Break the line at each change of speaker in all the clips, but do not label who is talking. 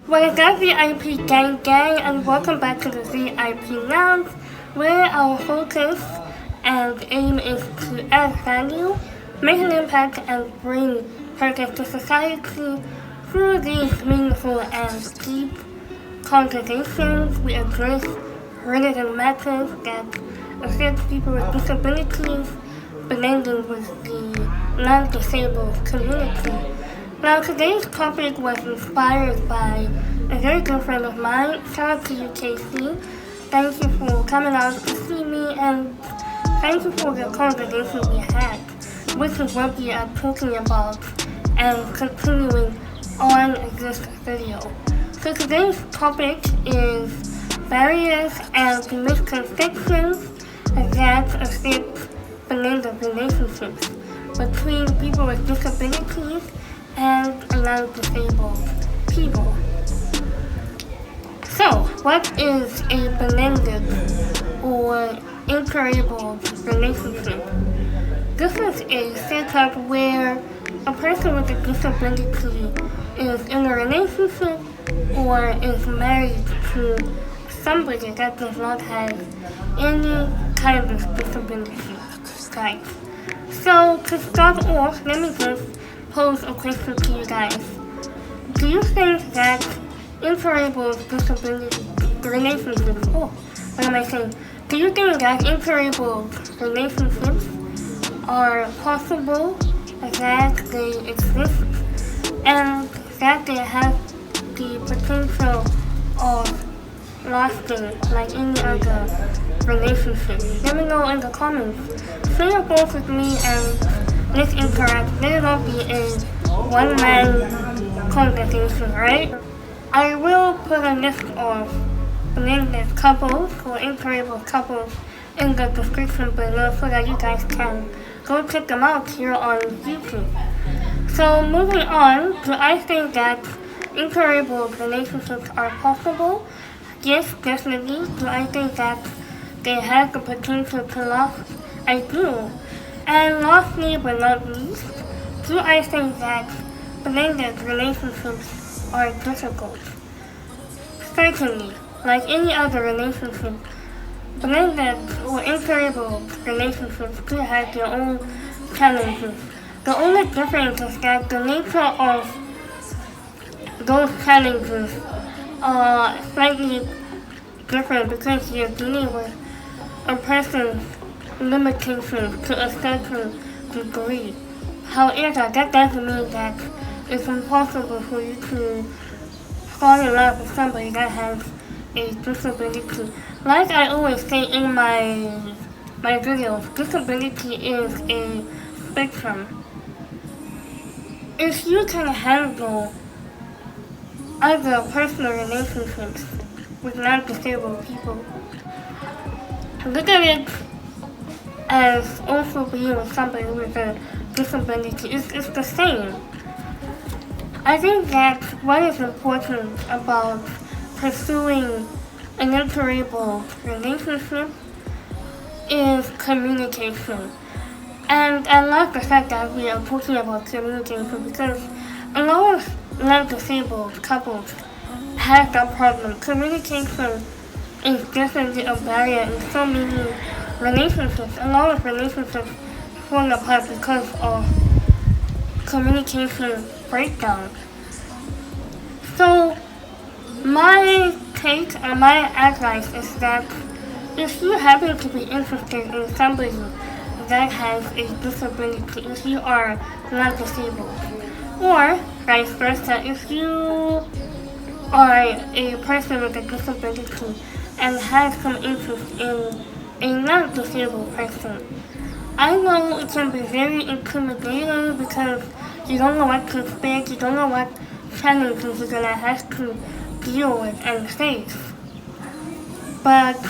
What is up, VIP Gang Gang, and welcome back to the VIP Lounge, where our focus and aim is to add value, make an impact, and bring purpose to society through these meaningful and deep conversations. We address relevant matters that affect people with disabilities, blending with the non-disabled community. Now, today's topic was inspired by a very good friend of mine. Shout out to you, Casey. Thank you for coming out to see me, and thank you for the conversation we had, which is what we are talking about and continuing on this video. So today's topic is barriers and misconceptions that affect blended relationships between people with disabilities and non-disabled people. So, what is a blended or interabled relationship? This is a setup where a person with a disability is in a relationship or is married to somebody that does not have any kind of disability. Guys. So, to start off, let me just pose a question to you guys. Do you think that interabled disability relationships, what am I saying? Do you think that interabled relationships are possible, that they exist, and that they have the potential of lasting like any other relationship? Let me know in the comments. Share your thoughts with me and let's interact. Let it not be a one-man conversation, right? I will put a list of blended couples or interabled couples in the description below so that you guys can go check them out here on YouTube. So moving on, do I think that interabled relationships are possible? Yes, definitely. Do I think that they have the potential to last? I do. And lastly but not least, do I think that blended relationships are difficult? Certainly, like any other relationship, blended or interabled relationships do have their own challenges. The only difference is that the nature of those challenges are slightly different because you're dealing with a person's limitations to a certain degree. However, that doesn't mean that it's impossible for you to fall in love with somebody that has a disability. Like I always say in my videos, disability is a spectrum. If you can handle other personal relationships with non-disabled people, look at it as also being with somebody with a disability. It's the same. I think that what is important about pursuing an interabled relationship is communication. And I love the fact that we are talking about communication because a lot of non-disabled couples have that problem. Communication is definitely a barrier in so many relationships. A lot of relationships fall apart because of communication breakdown. So my take and my advice is that if you happen to be interested in somebody that has a disability, if you are not disabled, or vice versa, if you are a person with a disability and have some interest in a non-disabled person, I know it can be very intimidating because you don't know what to expect, you don't know what challenges you're gonna have to deal with and face. But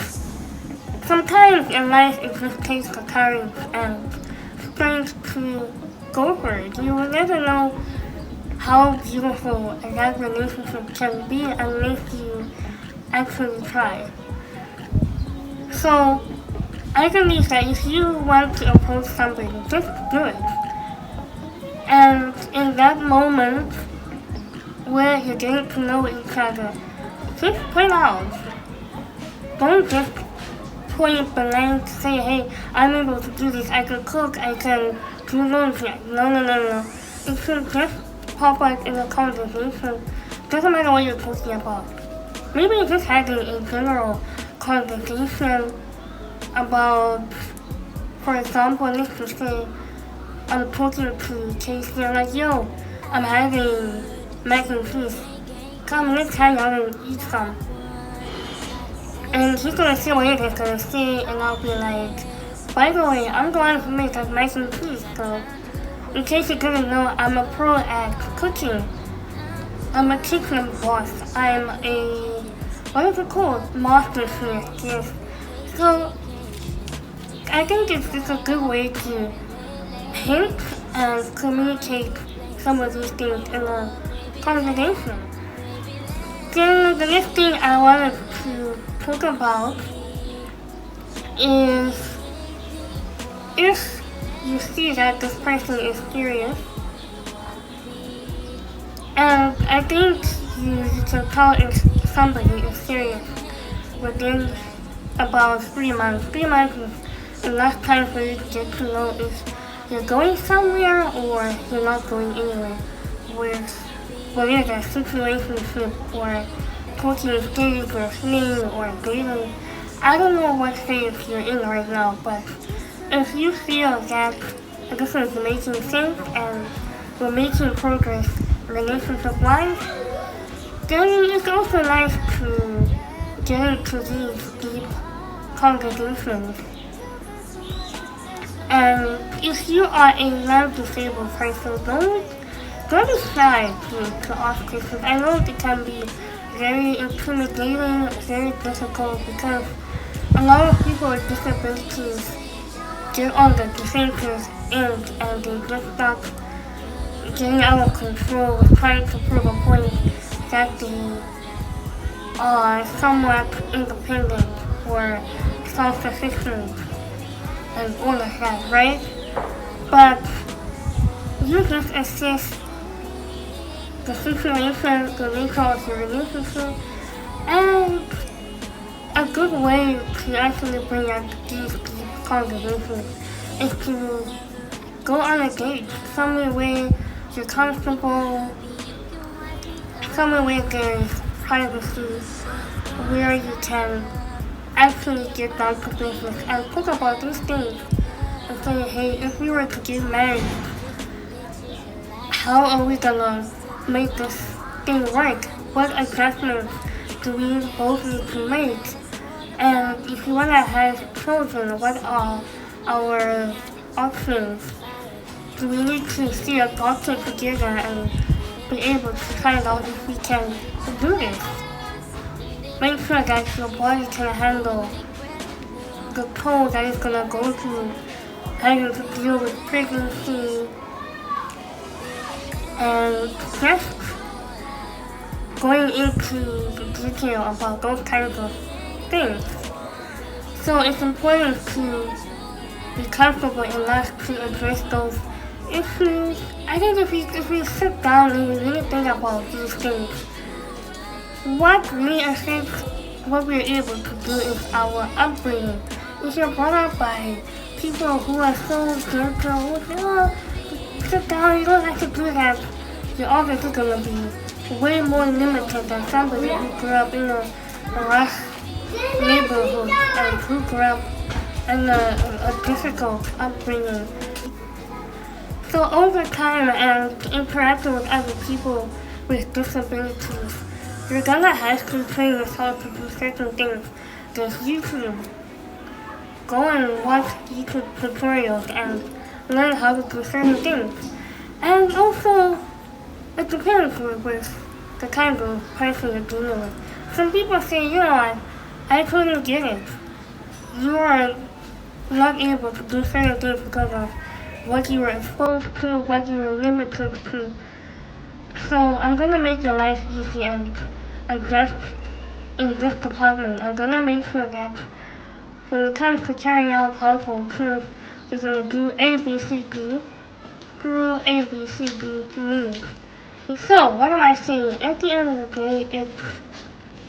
sometimes in life it just takes the courage and strength to go for it. You will never know how beautiful that relationship can be unless you actually try. So I believe that if you want to approach somebody, just do it. And in that moment, where you're getting to know each other, just play out. Don't just point blank, say, hey, I'm able to do this, I can cook, I can do laundry. No. It should just pop up in a conversation. Doesn't matter what you're talking about. Maybe you're just having a general conversation about, for example, let's just say I'm talking to Casey, I'm like, yo, I'm having mac and cheese. Come, let's hang out and eat some. And he's gonna say what he's gonna say, and I'll be like, by the way, I'm going to make a mac and cheese, so in case you didn't know, I'm a pro at cooking. I'm a kitchen boss. I'm a, what is it called? Master chef, yes. So, I think it's just a good way to hint and communicate some of these things in a conversation. Then the next thing I wanted to talk about is if you see that this person is serious, and I think you can tell if somebody is serious within about 3 months. 3 months is enough time for you to get to know if you're going somewhere or you're not going anywhere with whether it's a situationship or talking stage or fleeing or dating. I don't know what stage you're in right now, but if you feel that this is making sense and we're making progress relationship-wise, then it's also nice to get into these deep conversations. And if you are a non-disabled person, don't be shy to ask questions. I know it can be very intimidating, very difficult, because a lot of people with disabilities get on the defensive end and they just start getting out of control with trying to prove a point that they are somewhat independent or self-sufficient and all of that, right? But you just assess the situation, the nature of your relationship, and a good way to actually bring out these deep conversations is to go on a date somewhere where you're comfortable, somewhere where there's privacy, where you can actually get down to business and talk about these things and say, hey, if we were to get married, how are we gonna make this thing work? What adjustments do we both need to make? And if you wanna have children, what are our options? Do we need to see a doctor together and be able to find out if we can do this? Make sure that your body can handle the toll that it's gonna go through having to deal with pregnancy and just going into the detail about those kinds of things. So it's important to be comfortable enough to address those issues. I think if we sit down and we really think about these things, what really affects what we're able to do is our upbringing. If you're brought up by people who are so gentle, who say, oh, sit down, you don't have to do that, you're obviously going to be way more limited than somebody who grew up in a rough neighborhood and who grew up in a difficult upbringing. So over time and interacting with other people with disabilities, you're gonna have to train yourself to do certain things. There's YouTube. Go and watch YouTube tutorials and learn how to do certain things. And also, it depends with the kind of person you're dealing with. Some people say, you know what, I totally get it. You are not able to do certain things because of what you were exposed to, what you were limited to. So I'm gonna make your life easy and adjust in this department. I'm gonna make sure that when it comes to carrying out household chores, you're gonna do A, B, C, D through A, B, C, D means. So, what am I saying? At the end of the day, it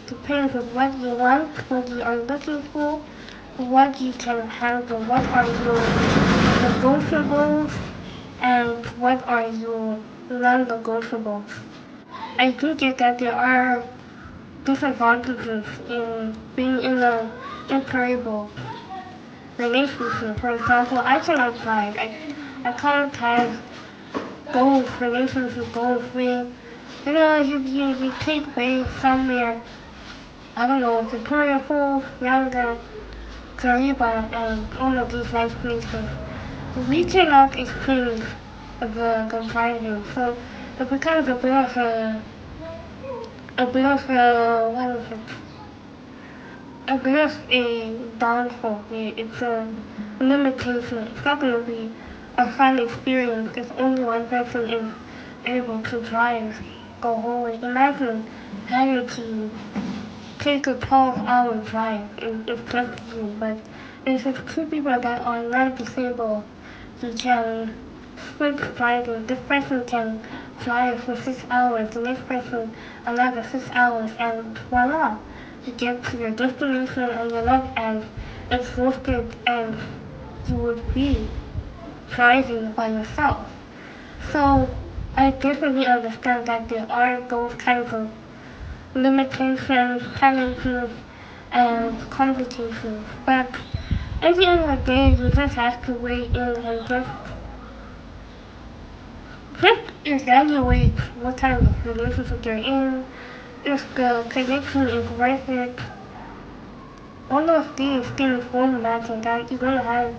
depends on what you want, what you are looking for, what you can handle, what are your negotiables, and what are your non-negotiables. I do get that there are disadvantages in being in a incurable relationship. For example, I cannot drive. I can't have goals, relationship goals where, you take away somewhere, I don't know, Victoria Falls, Yanga, Kariba, and all of these nice places. We cannot experience the driving, so it becomes what is it? A bit of a downfall. It's a limitation. It's not going to be a fun experience if only one person is able to drive the whole way. Imagine having to take a 12-hour drive. It's just you, but if it's two people that are not disabled, you can switch driving. This person can drive for 6 hours, the next person another 6 hours, and voila, you get to your destination and you're not as exhausted as you would be driving by yourself. So I definitely understand that there are those kinds of limitations, challenges, and complications. But at the end of the day, you just have to weigh in and just evaluate what kind of relationship you're in, if the connection is worth it. All of these things won't matter, that you're gonna have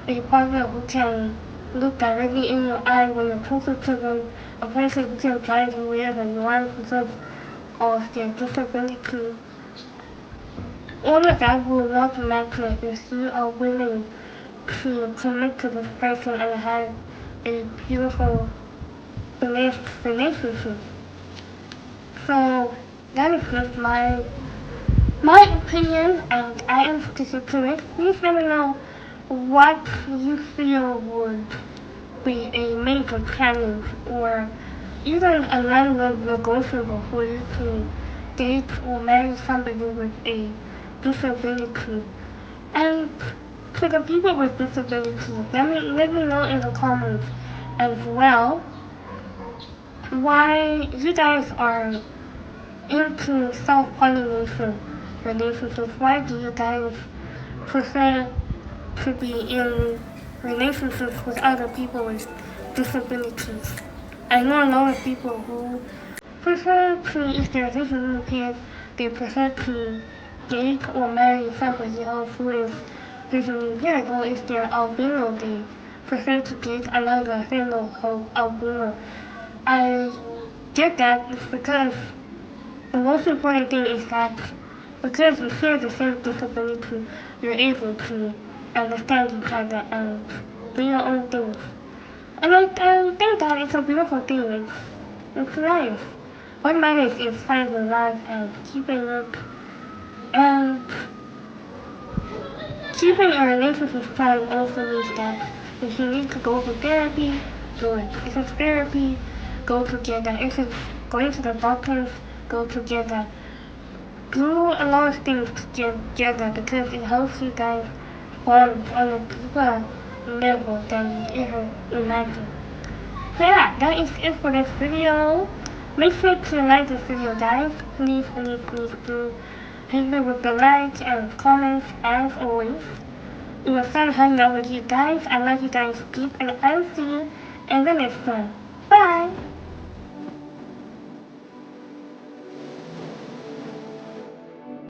a partner who can look directly in your eye when you're talking to them, a person who can drive you wherever you want because of their disability. All of that will not matter if you are willing to commit to this person and have a beautiful relationship. So that is just my opinion, and I am sticking to it. Please let me know what you feel would be a major challenge or even a non-negotiable for you to date or marry somebody with a disability. And to the people with disabilities, let me know in the comments as well why you guys are into self-pollination relationships. Why do you guys prefer to be in relationships with other people with disabilities? I know a lot of people who prefer to, if they're visually impaired, they prefer to date or marry somebody else who is visually impaired, or if they're albino, they prefer to date another fellow albino. I get that it's because the most important thing is that because you share the same disability, you're able to understand each other and do your own things. And I think that it's a beautiful thing. It's life. What matters is finding love and keeping it. And keeping a relationship strong also means that if you need to go to therapy, do it. If it's therapy, go together. If it's going to the doctors, go together. Do a lot of things together because it helps you guys bond on a deeper level than you ever imagined. So yeah, that is it for this video. Make sure to like this video, guys. Please do hit me with the like and comments as always. It was fun hanging out with you guys. I love you guys deep, and I'll see you in the next one. Bye!